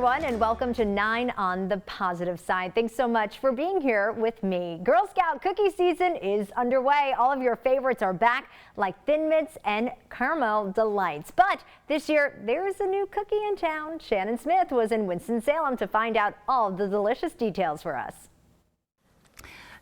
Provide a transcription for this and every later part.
everyone, and welcome to 9 on the Positive Side. Thanks so much for being here with me. Girl Scout cookie season is underway. All of your favorites are back, like Thin Mints and Caramel Delights. But this year, there's a new cookie in town. Shannon Smith was in Winston-Salem to find out all the delicious details for us.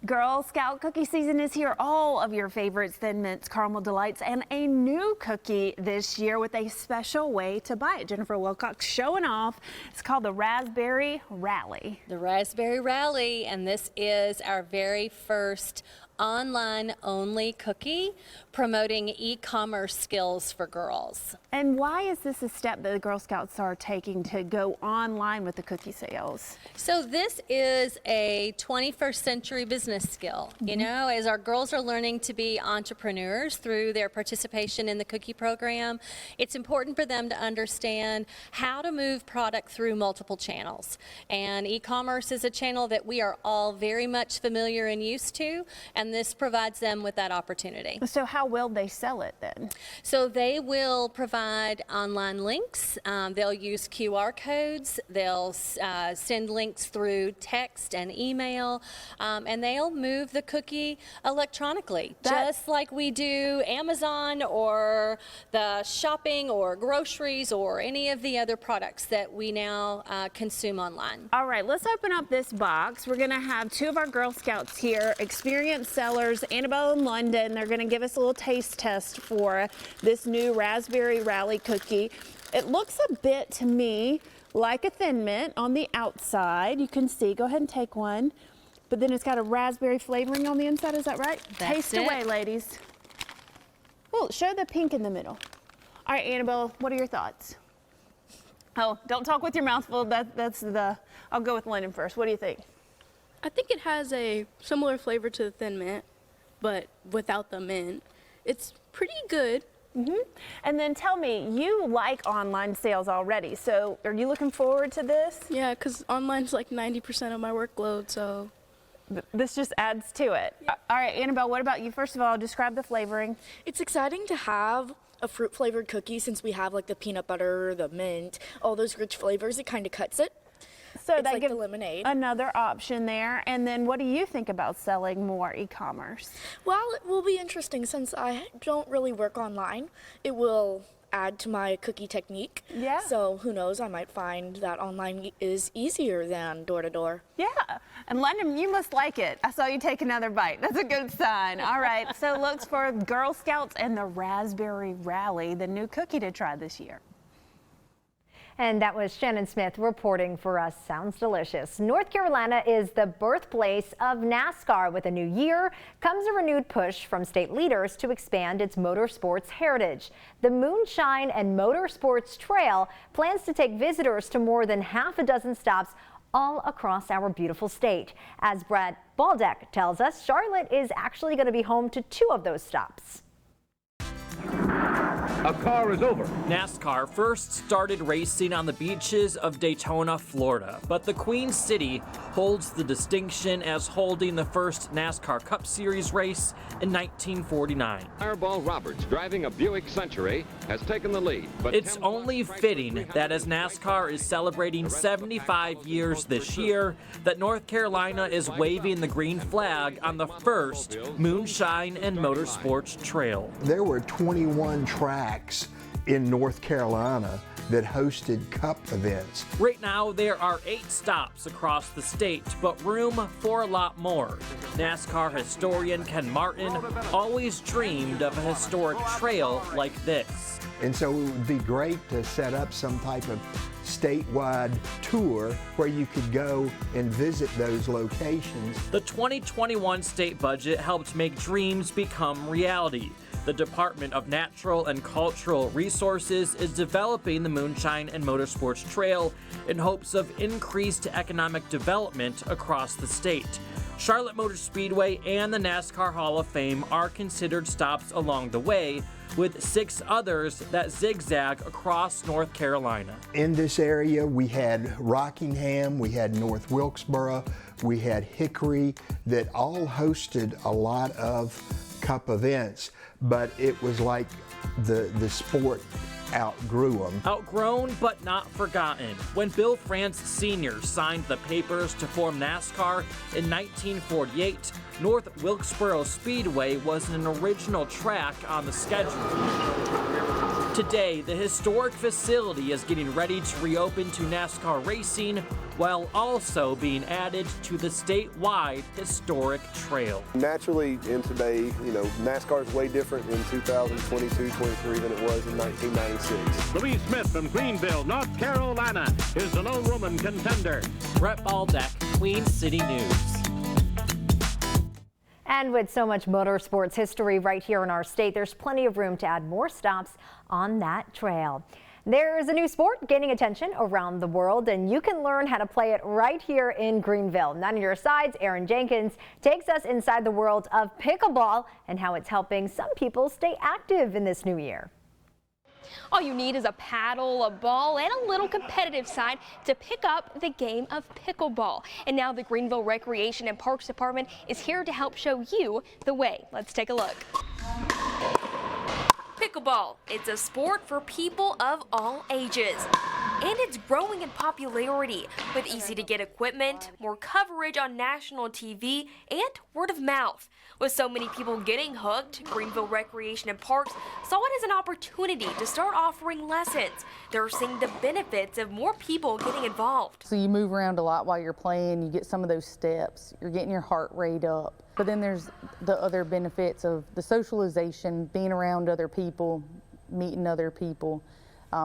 Girl Scout cookie season is here. All of your favorites, Thin Mints, Caramel Delights, and a new cookie this year with a special way to buy it. Jennifer Wilcox showing off. It's called the Raspberry Rally. The Raspberry Rally, and this is our very first online-only cookie promoting e-commerce skills for girls. And why is this a step that the Girl Scouts are taking to go online with the cookie sales? So this is a 21st century business skill. You know, as our girls are learning to be entrepreneurs through their participation in the cookie program, it's important for them to understand how to move product through multiple channels. And e-commerce is a channel that we are all very much familiar and used to, and this provides them with that opportunity. So how will they sell it then? So they will provide online links. They'll use QR codes. They'll send links through text and email, and they'll move the cookie electronically, just like we do Amazon or the shopping or groceries or any of the other products that we now consume online. All right, let's open up this box. We're gonna have two of our Girl Scouts here, experienced sellers, Annabelle and London. They're gonna give us a little taste test for this new Raspberry Rally cookie. It looks a bit to me like a Thin Mint on the outside. You can see, go ahead and take one. But then it's got a raspberry flavoring on the inside, is that right? That's Taste it. away, ladies. Well, show the pink in the middle. All right, Annabelle, what are your thoughts? Oh, don't talk with your mouth full. I'll go with London first. What do you think? I think it has a similar flavor to the Thin Mint, but without the mint. It's pretty good. And then tell me, you like online sales already, so are you looking forward to this? Yeah, because online's like 90% of my workload, so. This just adds to it. All right, Annabelle, what about you? First of all, describe the flavoring. It's exciting to have a fruit flavored cookie since we have like the peanut butter, the mint, all those rich flavors. It kind of cuts it. So It's that like gives the lemonade. another option there. And then what do you think about selling more e-commerce? Well, it will be interesting since I don't really work online. It will add to my cookie technique. Yeah. So who knows, I might find that online is easier than door to door. Yeah, and London, you must like it. I saw you take another bite. That's a good sign. All right, so looks for Girl Scouts and the Raspberry Rally, the new cookie to try this year. And that was Shannon Smith reporting for us. Sounds delicious. North Carolina is the birthplace of NASCAR. With a new year comes a renewed push from state leaders to expand its motorsports heritage. The Moonshine and Motorsports Trail plans to take visitors to more than half a dozen stops all across our beautiful state. As Brad Baldeck tells us, Charlotte is actually going to be home to 2 of those stops. A car is over. NASCAR first started racing on the beaches of Daytona, Florida, but the Queen City holds the distinction as holding the first NASCAR Cup Series race in 1949. Fireball Roberts, driving a Buick Century, has taken the lead. But It's only fitting that as NASCAR is celebrating 75 years this year, that North Carolina is waving the green flag on the first Moonshine and Motorsports Trail. There were 21 tracks in North Carolina that hosted Cup events. Right now, there are 8 stops across the state, but room for a lot more. NASCAR historian Ken Martin always dreamed of a historic trail like this. And so it would be great to set up some type of statewide tour where you could go and visit those locations. The 2021 state budget helped make dreams become reality. The Department of Natural and Cultural Resources is developing the Moonshine and Motorsports Trail in hopes of increased economic development across the state. Charlotte Motor Speedway and the NASCAR Hall of Fame are considered stops along the way, with 6 others that zigzag across North Carolina. In this area, we had Rockingham, we had North Wilkesboro, we had Hickory, that all hosted a lot of Cup events, but it was like the sport outgrew them. Outgrown but not forgotten. When Bill France Sr. signed the papers to form NASCAR in 1948, North Wilkesboro Speedway was an original track on the schedule. Today, the historic facility is getting ready to reopen to NASCAR racing while also being added to the statewide historic trail. Naturally, in today, NASCAR is way different in 2022-23 than it was in 1996. Louise Smith from Greenville, North Carolina, is the lone woman contender. Brett Baldeck, Queen City News. And with so much motorsports history right here in our state, there's plenty of room to add more stops on that trail. There's a new sport gaining attention around the world, and you can learn how to play it right here in Greenville. None of your sides, Aaron Jenkins takes us inside the world of pickleball and how it's helping some people stay active in this new year. All you need is a paddle, a ball, and a little competitive side to pick up the game of pickleball. And now the Greenville Recreation and Parks Department is here to help show you the way. Let's take a look. Pickleball. It's a sport for people of all ages. And it's growing in popularity with easy to get equipment, more coverage on national TV, and word of mouth. With so many people getting hooked, Greenville Recreation and Parks saw it as an opportunity to start offering lessons. They're seeing the benefits of more people getting involved. So you move around a lot while you're playing, you get some of those steps, you're getting your heart rate up. But then there's the other benefits of the socialization, being around other people, meeting other people.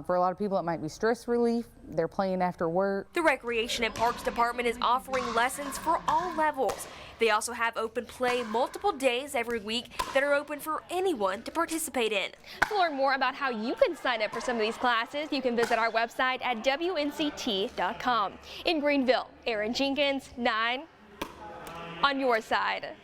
For a lot of people, it might be stress relief. They're playing after work. The Recreation and Parks Department is offering lessons for all levels. They also have open play multiple days every week that are open for anyone to participate in. To learn more about how you can sign up for some of these classes, you can visit our website at WNCT.com. In Greenville, Aaron Jenkins, 9 on your side.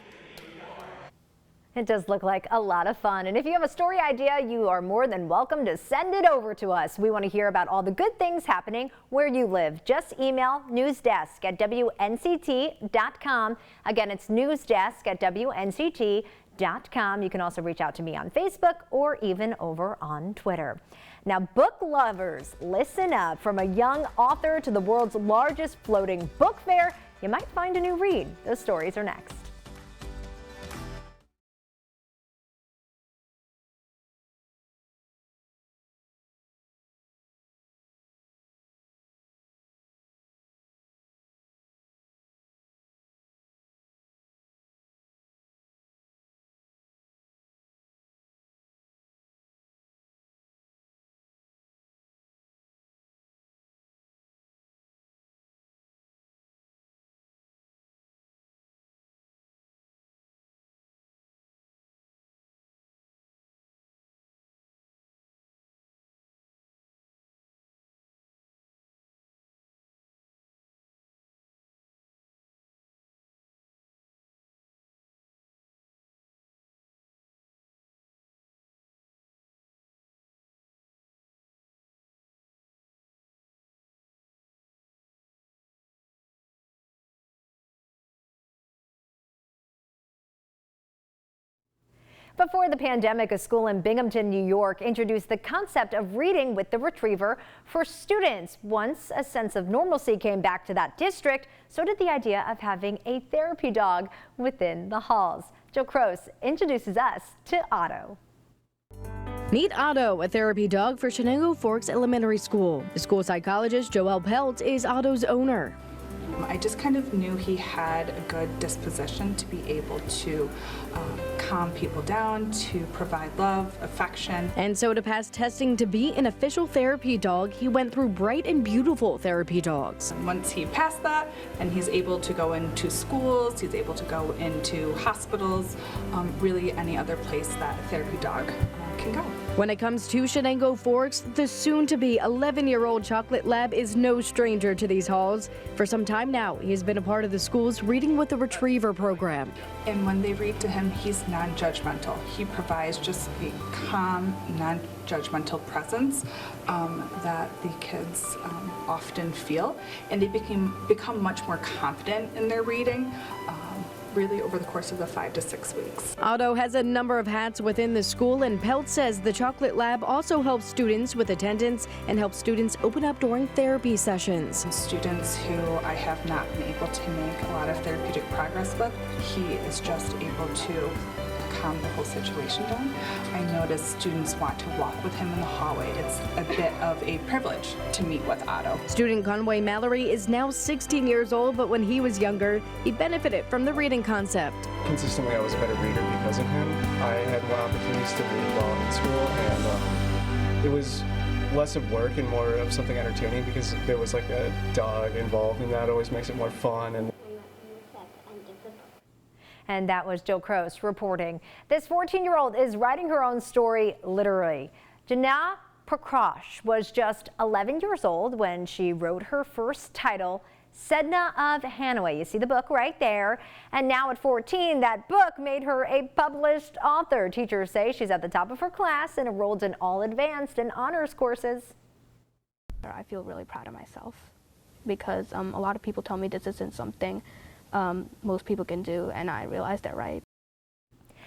It does look like a lot of fun. And if you have a story idea, you are more than welcome to send it over to us. We want to hear about all the good things happening where you live. Just email newsdesk@WNCT.com. Again, it's newsdesk@WNCT.com. You can also reach out to me on Facebook or even over on Twitter. Now, book lovers, listen up. From a young author to the world's largest floating book fair, you might find a new read. Those stories are next. Before the pandemic, a school in Binghamton, New York, introduced the concept of reading with the retriever for students. Once a sense of normalcy came back to that district, so did the idea of having a therapy dog within the halls. Jill Croce introduces us to Otto. Meet Otto, a therapy dog for Shenango Forks Elementary School. The school psychologist Joelle Pelt is Otto's owner. I just kind of knew he had a good disposition to be able to calm people down, to provide love, affection. And so to pass testing to be an official therapy dog, he went through Bright and Beautiful therapy dogs. Once he passed that, and he's able to go into schools, he's able to go into hospitals, really any other place that a therapy dog can go. When it comes to Shenango Forks, the soon-to-be 11-year-old Chocolate Lab is no stranger to these halls. For some time now, he has been a part of the school's Reading with the Retriever program. And when they read to him, he's non-judgmental. He provides just a calm, non-judgmental presence that the kids often feel, and they become much more confident in their reading. really over the course of the 5 to 6 weeks. Otto has a number of hats within the school, and Pelt says the chocolate lab also helps students with attendance and helps students open up during therapy sessions. Students who I have not been able to make a lot of therapeutic progress with, he is just able to calm the whole situation down. I notice students want to walk with him in the hallway. It's a bit of a privilege to meet with Otto. Student Conway Mallory is now 16 years old, but when he was younger, he benefited from the reading concept. Consistently, I was a better reader because of him. I had more opportunities to read while in school, and it was less of work and more of something entertaining because there was like a dog involved, and that always makes it more fun. And that was Jill Croce reporting. This 14-year-old is writing her own story literally. Jana Prakash was just 11 years old when she wrote her first title, Sedna of Hanoi. You see the book right there. And now at 14, that book made her a published author. Teachers say she's at the top of her class and enrolled in all advanced and honors courses. I feel really proud of myself because a lot of people tell me this isn't something most people can do, and I realized that right.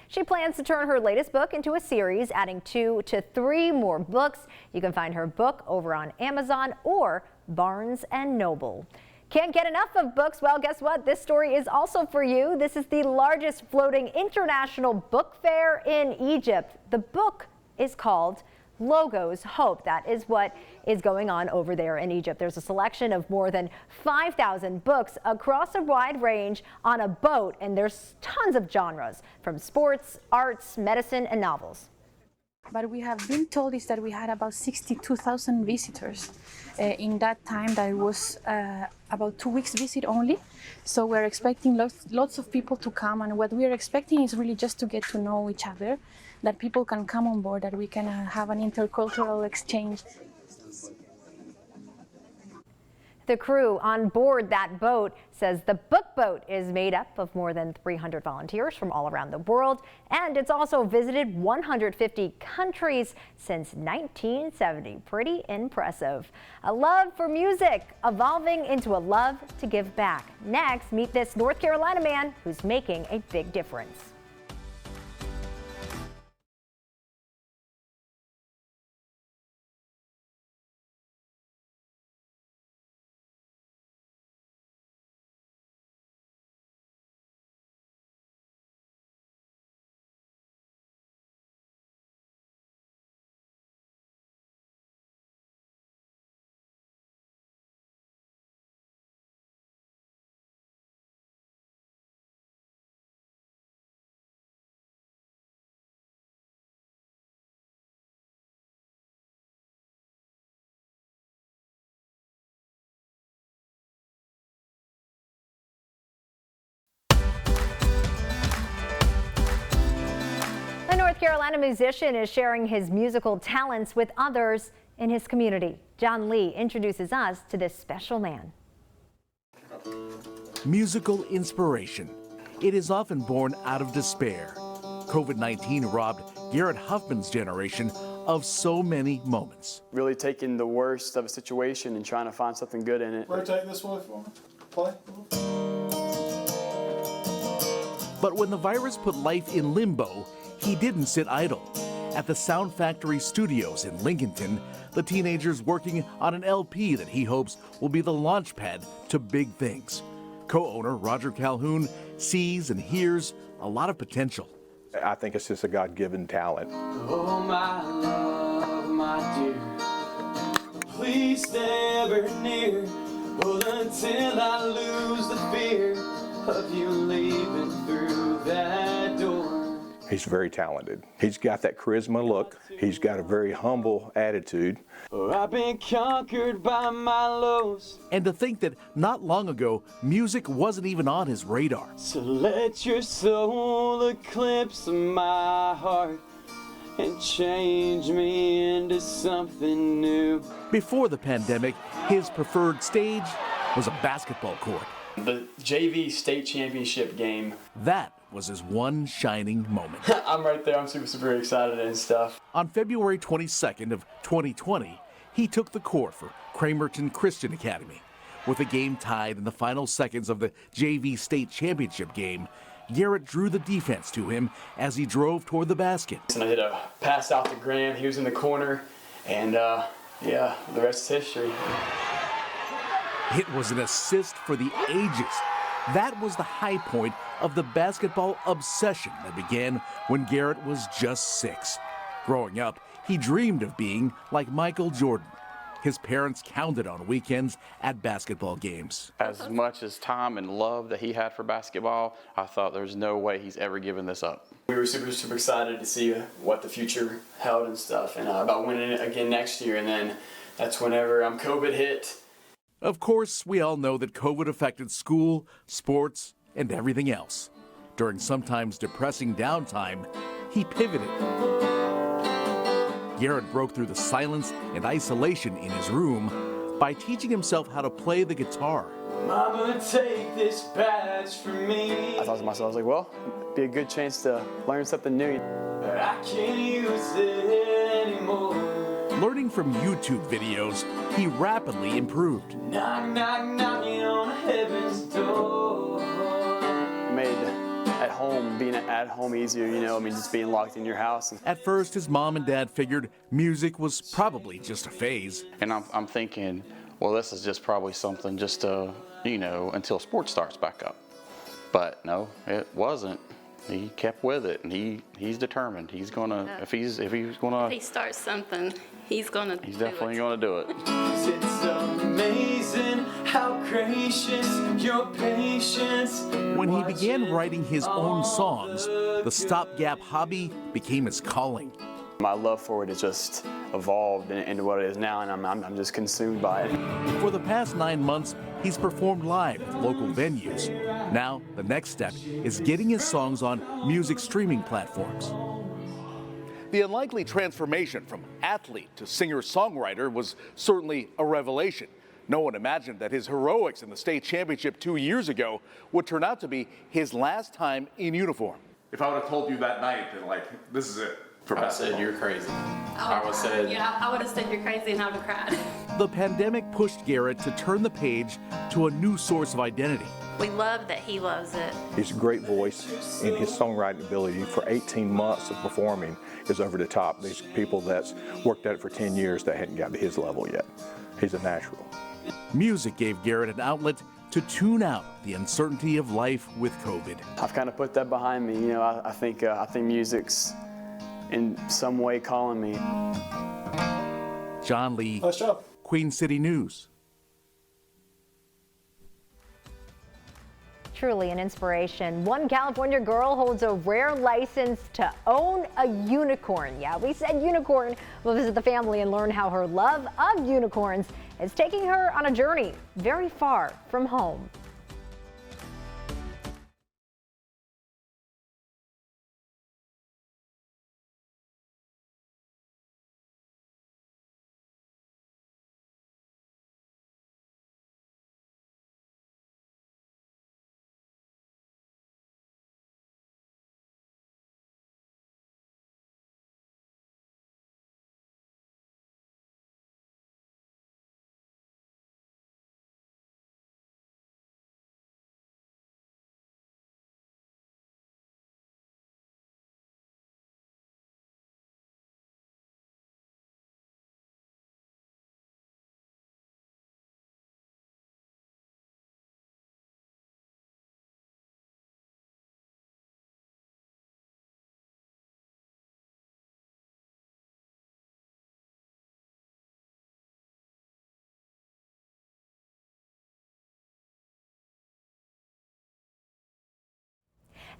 She plans to turn her latest book into a series, adding 2 to 3 more books. You can find her book over on Amazon or Barnes & Noble. Can't get enough of books? Well, guess what? This story is also for you. This is the largest floating international book fair in Egypt. The book is called Logos Hope. That is what is going on over there in Egypt. There's a selection of more than 5,000 books across a wide range on a boat, and there's tons of genres from sports, arts, medicine, and novels. But we have been told is that we had about 62,000 visitors. In that time, that was about 2 weeks visit only. So we're expecting lots of people to come, and what we're expecting is really just to get to know each other, that people can come on board, that we can have an intercultural exchange. The crew on board that boat says the book boat is made up of more than 300 volunteers from all around the world, and it's also visited 150 countries since 1970. Pretty impressive. A love for music evolving into a love to give back. Next, meet this North Carolina man who's making a big difference. A North Carolina musician is sharing his musical talents with others in his community. John Lee introduces us to this special man. Musical inspiration. It is often born out of despair. COVID-19 robbed Garrett Huffman's generation of so many moments. Really taking the worst of a situation and trying to find something good in it. Rotate this way for me. Play. But when the virus put life in limbo, he didn't sit idle. At the Sound Factory Studios in Lincolnton, the teenager's working on an LP that he hopes will be the launch pad to big things. Co-owner Roger Calhoun sees and hears a lot of potential. I think it's just a God-given talent. Oh, my love, my dear, please stay ever near. Well, until I lose the fear of you leaving through that door. He's very talented. He's got that charisma look. He's got a very humble attitude. I've been conquered by my lows. And to think that not long ago, music wasn't even on his radar. So let your soul eclipse my heart and change me into something new. Before the pandemic, his preferred stage was a basketball court. The JV state championship game. That was his one shining moment. I'm right there. I'm super excited and stuff. On February 22nd of 2020, he took the court for Cramerton Christian Academy. With the game tied in the final seconds of the JV state championship game, Garrett drew the defense to him as he drove toward the basket. And I did a pass out to Graham. He was in the corner, and yeah, the rest is history. It was an assist for the ages. That was the high point of the basketball obsession that began when Garrett was just 6. Growing up, he dreamed of being like Michael Jordan. His parents counted on weekends at basketball games. As much as time and love that he had for basketball, I thought there's no way he's ever given this up. We were super, super excited to see what the future held and stuff, and about winning it again next year. And then that's whenever COVID hit. Of course, we all know that COVID affected school, sports, and everything else. During sometimes depressing downtime, he pivoted. Garrett broke through the silence and isolation in his room by teaching himself how to play the guitar. Mama, take this badge from me. I thought to myself, I was like, well, it'd be a good chance to learn something new. I can't use it anymore. Learning from YouTube videos, he rapidly improved. Knock, knock, knocking on heaven's door. Made being at home easier, you know, I mean, just being locked in your house. At first, his mom and dad figured music was probably just a phase. And I'm thinking, well, this is just probably something just to, you know, until sports starts back up. But no, it wasn't. He kept with it, and he's determined. He's gonna, if he starts something, he's definitely gonna do it. It's amazing how gracious your patience. When he began writing his own songs, the stopgap hobby became his calling. My love for it has just evolved into what it is now, and I'm just consumed by it. For the past 9 months, he's performed live at local venues. Now, the next step is getting his songs on music streaming platforms. The unlikely transformation from athlete to singer-songwriter was certainly a revelation. No one imagined that his heroics in the state championship 2 years ago would turn out to be his last time in uniform. If I would have told you that night that, like, this is it for basketball. I said you're crazy. I would have said you're crazy and I would have cried. The pandemic pushed Garrett to turn the page to a new source of identity. We love that he loves it. He's a great voice, and his songwriting ability for 18 months of performing is over the top. These people that's worked at it for 10 years that hadn't got to his level yet. He's a natural. Music gave Garrett an outlet to tune out the uncertainty of life with COVID. I've kind of put that behind me. You know, I think music's in some way calling me. John Lee, Queen City News. Truly an inspiration. One California girl holds a rare license to own a unicorn. Yeah, we said unicorn. We'll visit the family and learn how her love of unicorns is taking her on a journey very far from home.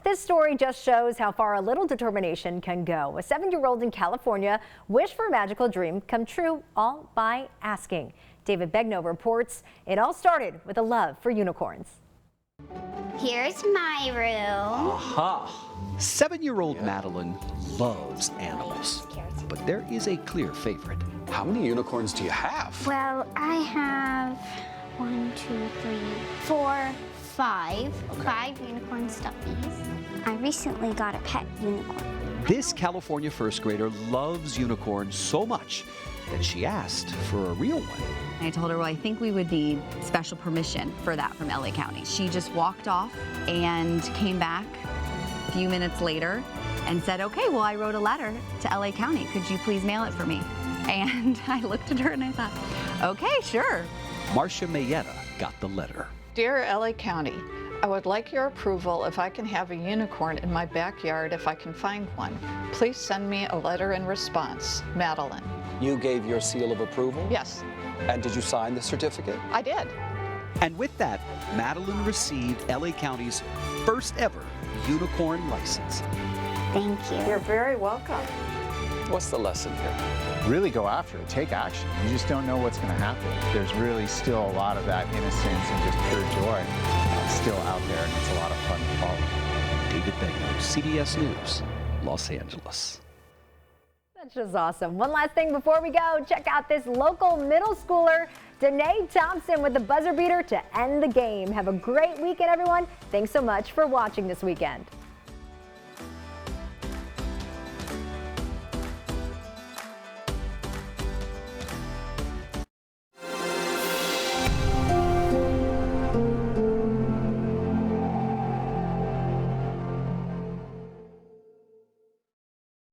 This story just shows how far a little determination can go. A 7-year-old in California wished for a magical dream come true all by asking. David Begno reports it all started with a love for unicorns. Here's my room. Aha! 7-year-old Madeline loves animals, but there is a clear favorite. How many unicorns do you have? Well, I have 1, 2, 3, 4, 5. 5 unicorn stuffies. I recently got a pet unicorn. This California first grader loves unicorns so much that she asked for a real one. I told her, well, I think we would need special permission for that from LA County. She just walked off and came back a few minutes later and said, okay, well, I wrote a letter to LA County. Could you please mail it for me? And I looked at her and I thought, okay, sure. Marcia Mayetta got the letter. Dear LA County, I would like your approval if I can have a unicorn in my backyard if I can find one. Please send me a letter in response. Madeline. You gave your seal of approval? Yes, And did you sign the certificate? I did. And with that, Madeline received LA County's first ever unicorn license. Thank you. You're very welcome. What's the lesson here? Really go after it, take action. You just don't know what's going to happen. There's really still a lot of that innocence and just pure joy still out there, and it's a lot of fun to follow. David Begnaud, CBS News, Los Angeles. That's just awesome. One last thing before we go, check out this local middle schooler, Danae Thompson, with the buzzer beater to end the game. Have a great weekend, everyone. Thanks so much for watching this weekend.